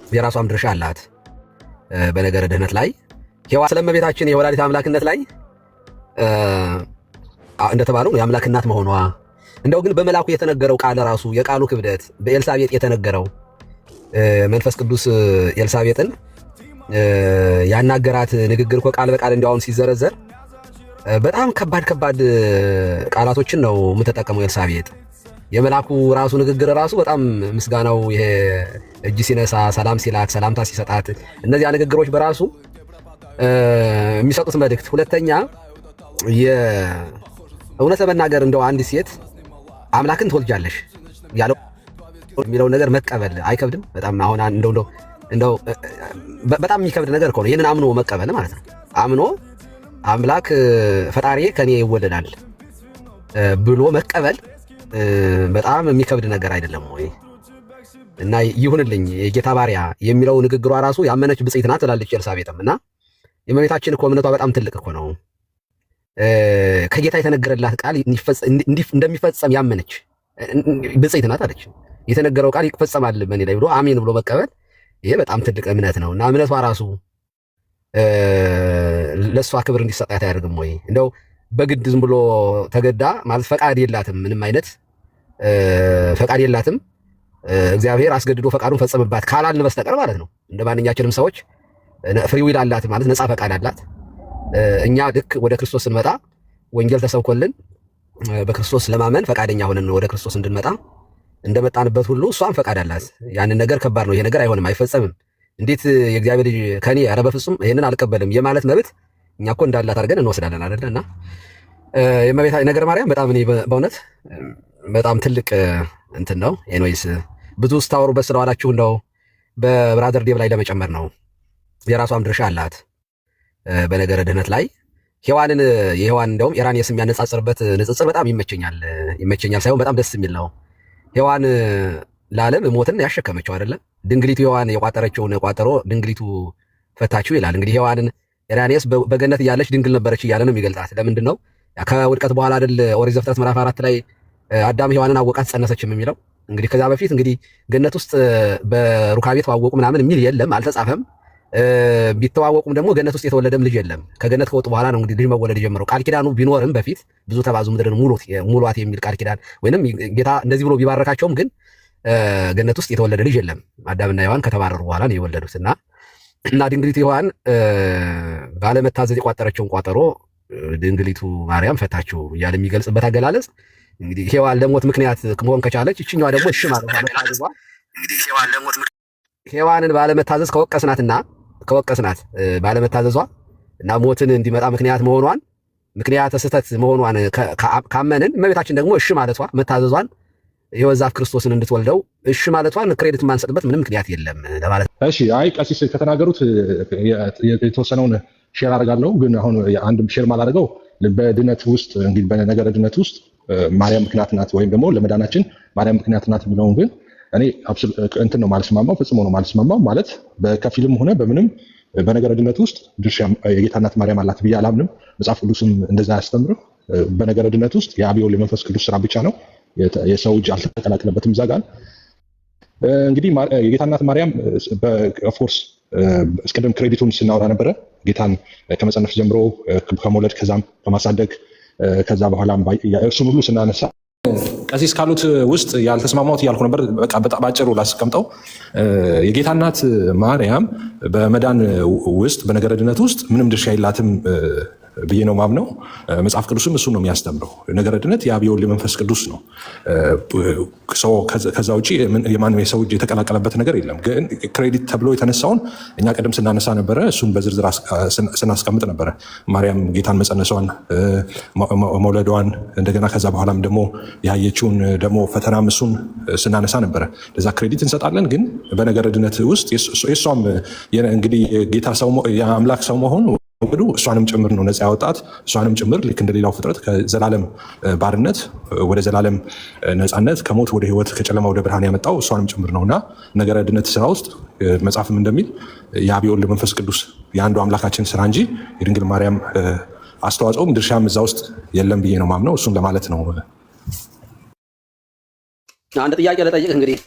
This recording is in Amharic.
የራሷም ድርሻ አላት በነገረ ድህነት ላይ ሔዋን ስለእመቤታችን የወላዲተ አምላክነት ላይ እንደተባለው የአምላክ እናት መሆኗ እንደው ግን በመላኩ የተነገረው ቃል ራሱ የቃሉ ክብደት በኤልሳቤጥ የተነገረው መንፈስ ቅዱስ ኤልሳቤጥን ያናገራት ንግግር እኮ ቃል በቃል እንዲያውም ሲዘረዘር በጣም ከባድ ቃላቶችን ነው የምትጠቀመው ኤልሳቤጥ። የመላኩ ራሱ ንግግር ራሱ በጣም ምስጋናው ይሄ እጅ ሲነሳ ሰላም ሲላት ሰላምታ ሲሰጣት እነዚያ ንግግሮች በራሱ የሚሰጡት መልእክት። ሁለተኛ የእውነት ለመናገር እንደው አንድ ሴት አምላክን ትወልጃለሽ ያለው የሚለው ነገር መቀበል አይከብድም? በጣም አሁን እንደው በጣም የሚከብድ ነገር እኮ ነው ይሄንን አምኖ መቀበል ማለት ነው። አምኖ አምላክ ፈጣሪ ከኔ ይወለዳል ብሎ መቀበል በጣም የሚከብድ ነገር አይደለም ወይ? እና ይሁንልኝ የጌታ ባሪያ የሚለው ንግግሯ ራሱ ያመነች ብጽዕት ናት ትላለች ኤልሳቤጥም። እና የእመቤታችን እኮ እምነቷ በጣም ትልቅ እኮ ነው። ከጌታ የተነገረላት ቃል እንደሚፈጸም ያመነች ብጽዕት ናት አለች። የተነገረው ቃል ይፈጸማል በእኔ ላይ ብሎ አሜን ብሎ መቀበል ይሄ በጣም ትልቅ እምነት ነው። እና እምነቷ ራሱ ለእሷ ክብር እንዲሰጣት አያደርግም ወይ? እንደው በግድ ዝም ብሎ ተገዳ ማለት ፈቃድ የላትም፣ ምንም አይነት ፈቃድ የላትም። እግዚአብሔር አስገድዶ ፈቃዱን ፈጸመባት ካላልን በስተቀር ማለት ነው። እንደ ማንኛችንም ሰዎች ፍሪ ዊል አላት ማለት ነፃ ፈቃድ አላት። እኛ ልክ ወደ ክርስቶስ ስንመጣ ወንጌል ተሰብኮልን በክርስቶስ ለማመን ፈቃደኛ ሆነን ወደ ክርስቶስ እንድንመጣ እንደመጣንበት ሁሉ እሷም ፈቃድ አላት። ያንን ነገር ከባድ ነው። ይሄ ነገር አይሆንም፣ አይፈጸምም። እንዴት የእግዚአብሔር ልጅ ከኔ ኧረ በፍጹም ይሄንን አልቀበልም የማለት መብት እኛ እኮ እንዳላት አድርገን እንወስዳለን አይደለ? እና የእመቤታችን ነገረ ማርያም በጣም እኔ በእውነት በጣም ትልቅ እንትን ነው። ኤኒዌይስ ብዙ ስታወሩበት ስለዋላችሁ እንደው በብራዘር ዴቭ ላይ ለመጨመር ነው። የራሷም ድርሻ አላት በነገረ ድህነት ላይ የሔዋን እንደውም ኢራኔስ የሚያነጻጽርበት ንጽጽር በጣም ይመቸኛል ሳይሆን በጣም ደስ የሚል ነው። ሔዋን ለዓለም ሞትን ያሸከመችው አይደለ? ድንግሊቱ ሔዋን የቋጠረችውን ቋጠሮ ድንግሊቱ ፈታችው ይላል። እንግዲህ ሔዋንን ኢራኔስ በገነት እያለች ድንግል ነበረች እያለ ነው የሚገልጣት። ለምንድን ነው ከውድቀት በኋላ አይደል ኦሪት ዘፍጥረት ምዕራፍ 4 ላይ አዳም ሔዋንን አወቃት ጸነሰችም የሚለው። እንግዲህ ከዛ በፊት እንግዲህ ገነት ውስጥ በሩካቤ ተዋወቁ ምናምን የሚል የለም፣ አልተጻፈም። ቢተዋወቁም ደግሞ ገነት ውስጥ የተወለደም ልጅ የለም። ከገነት ከወጡ በኋላ ነው እንግዲህ ልጅ መወለድ የጀመረው። ቃል ኪዳኑ ቢኖርም በፊት ብዙ ተባዙ ምድርን ሙሏት የሚል ቃል ኪዳን ወይንም ጌታ እንደዚህ ብሎ ቢባረካቸውም ግን ገነት ውስጥ የተወለደ ልጅ የለም። አዳምና ሔዋን ከተባረሩ በኋላ ነው የወለዱት። እና ድንግሊቱ ሔዋን ባለመታዘዝ የቋጠረችውን ቋጠሮ ድንግሊቱ ማርያም ፈታችው እያለ የሚገልጽበት አገላለጽ እንግዲህ ሔዋን ለሞት ምክንያት መሆን ከቻለች እችኛዋ ደግሞ እሺ ማለት ነው። እንግዲህ ሔዋንን ባለመታዘዝ ከወቀስናት ባለመታዘዟ እና ሞትን እንዲመጣ ምክንያት መሆኗን ምክንያት ስህተት መሆኗን ካመንን እመቤታችን ደግሞ እሺ ማለቷ መታዘዟን የሕይወት ዛፍ ክርስቶስን እንድትወልደው እሺ ማለቷን ክሬዲት የማንሰጥበት ምንም ምክንያት የለም ለማለት። እሺ አይ ቀሲስ ከተናገሩት የተወሰነውን ሼር አደርጋለሁ። ግን አሁን አንድ ሼር ማላደርገው በድነት ውስጥ እንግዲህ በነገረ ድነት ውስጥ ማርያም ምክንያት ናት ወይም ደግሞ ለመዳናችን ማርያም ምክንያት ናት የሚለውን ግን እኔ እንትን ነው ማልስማማው፣ ፈጽሞ ነው ማልስማማው። ማለት በከፊልም ሆነ በምንም በነገረ ድነት ውስጥ ድርሻ የጌታ እናት ማርያም አላት ብዬ አላምንም። መጽሐፍ ቅዱስም እንደዛ አያስተምርም። በነገረ ድነት ውስጥ የአብ የወልድ የመንፈስ ቅዱስ ስራ ብቻ ነው፣ የሰው እጅ አልተቀላቀለበትም። እዛ ጋር እንግዲህ የጌታ እናት ማርያም በፎርስ እስቀደም ክሬዲቱን ስናወራ ነበረ። ጌታን ከመጸነስ ጀምሮ ከመውለድ ከዛም ከማሳደግ ከዛ በኋላ እርሱን ሁሉ ስናነሳ ቀሲስ ካሉት ውስጥ ያልተስማማሁት እያልኩ ነበር። በቃ ባጭሩ ላስቀምጠው። የጌታ እናት ማርያም በመዳን ውስጥ በነገረ ድነት ውስጥ ምንም ድርሻ የላትም ብዬ ነው ማምነው። መጽሐፍ ቅዱስም እሱ ነው የሚያስተምረው። ነገረ ድነት የአብ የወልድ መንፈስ ቅዱስ ነው። ከዛ ውጭ የማንም የሰው እጅ የተቀላቀለበት ነገር የለም። ግን ክሬዲት ተብሎ የተነሳውን እኛ ቀደም ስናነሳ ነበረ። እሱን በዝርዝር ስናስቀምጥ ነበረ። ማርያም ጌታን መጸነሷን፣ መውለዷን፣ እንደገና ከዛ በኋላም ደግሞ ያየችውን ደግሞ ፈተናም እሱን ስናነሳ ነበረ። ለዛ ክሬዲት እንሰጣለን። ግን በነገረ ድነት ውስጥ የእሷም እንግዲህ ጌታ የአምላክ ሰው መሆኑ እሷንም ጭምር ነው ነፃ ያወጣት። እሷንም ጭምር ልክ እንደሌላው ፍጥረት ከዘላለም ባርነት ወደ ዘላለም ነፃነት፣ ከሞት ወደ ሕይወት፣ ከጨለማ ወደ ብርሃን ያመጣው እሷንም ጭምር ነውና ነገረ ድነት ስራ ውስጥ መጽሐፍም እንደሚል የአብ የወልድ መንፈስ ቅዱስ የአንዱ አምላካችን ስራ እንጂ የድንግል ማርያም አስተዋጽኦም ድርሻም እዛ ውስጥ የለም ብዬ ነው ማምነው። እሱን ለማለት ነው። አንድ ጥያቄ ልጠይቅ እንግዲህ